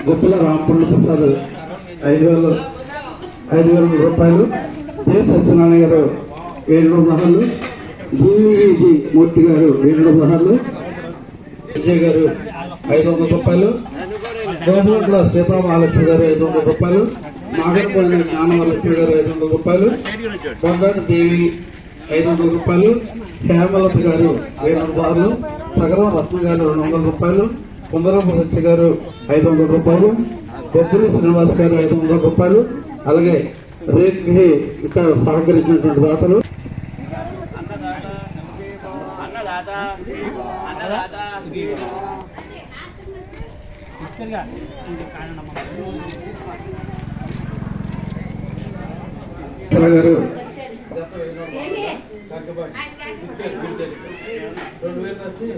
గుప్పల రాంపూర్ణ ప్రసాద్ 5,000 రూపాయలు. జె సత్యనారాయణ గారు 7 మహల్లు. జీవీజీ మూర్తి గారు 7 మహల్లు. విజయ్ గారు 500 రూపాయలు. గోపుల సీతామహాలక్ష్మి గారు 500 రూపాయలు. నాగరపల్లి జ్ఞానమహాలక్ష్మి గారు 500 రూపాయలు. బంగారు దేవి 500 రూపాయలు. హేమలత గారు 200 బార్లు. సగరం రత్న గారు 200 రూపాయలు. కుందరపు సత్య గారు 500 రూపాయలు. బొబ్బులి శ్రీనివాస్ గారు 500 రూపాయలు. అలాగే రేట్కి ఇక్కడ సహకరించినటువంటి దాతలు గారు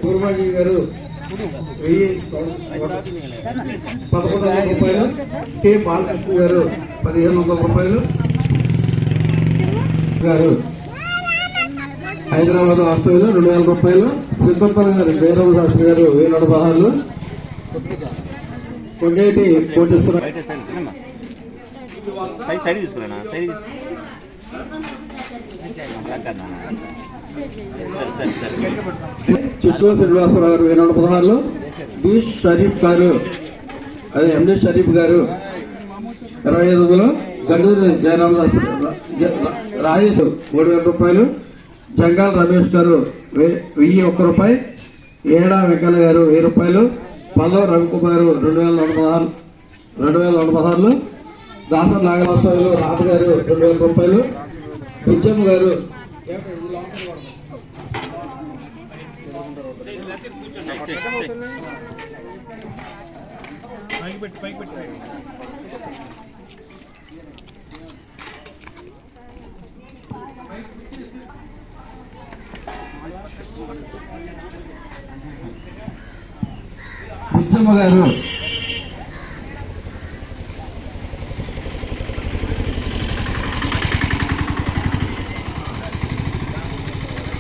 పూర్వాజీ గారు 1,100 రూపాయలు. కె బాలకృష్ణ గారు 1,500 రూపాయలు. గారు హైదరాబాద్ వాస్తవ్యులు 2,000 రూపాయలు. శ్రీకొత్తల గారు జయరామ శాస్త్రి గారు 1,000 బహార్లు. కొండేటి కోటేశ్వర చిట్టూరు శ్రీనివాసరావు గారు 200 బహార్లు. బి షరీఫ్ గారు అదే ఎండి షరీఫ్ గారు 25,000. గండూరు జయరామ రాజేష్ 3,000 రూపాయలు. జంగాల రమేష్ గారు 1,001 రూపాయి. ఏడా వెంకన్న గారు 1000 రూపాయలు. పల్లవ రవికుమార్ 2,000 బహార్లు. దాసర్ నాగవాసవులు రాజు గారు 2,000 రూపాయలు. విజయమ్మ గారు విజయమ్మ గారు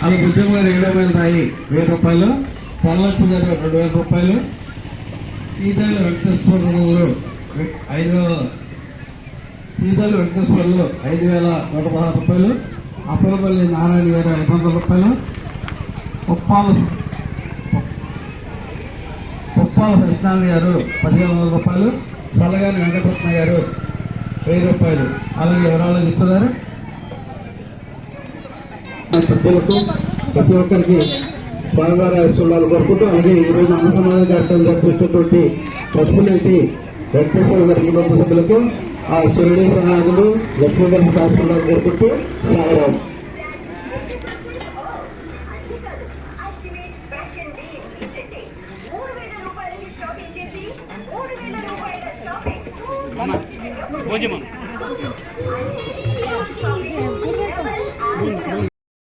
అలా బుద్ధమ్మ గారు 7,000 రాయి 1,000 రూపాయలు. పొల్లక్ష్మి గారు 2,000 రూపాయలు. సీతాలు వెంకటేశ్వరరావు గారు 5,116 రూపాయలు. అప్పలపల్లి నారాయణ గారు 500 రూపాయలు. ఉప్పాల సత్యనారాయణ గారు 1,500 రూపాయలు. చల్లగాని వెంకటరత్న గారు 1,000 రూపాయలు. అలాగే ఎవరాలు ఇస్తున్నారు పెద్దలకు ప్రతి ఒక్కరికి స్వామివారి ఆశీర్వాదాలు కోరుకుంటూ, అలాగే ఈరోజు అన్నసమాజ కార్యక్రమం జరిపిస్తున్నటువంటి పసుపులేటి వెంకటేశ్వర గారి కుటుంబ సభ్యులకు ఆ శిరుడి సహాయులు లక్ష్మీ గారి ఆశీర్వాదాలు కోరుకుంటూ సాగరాం.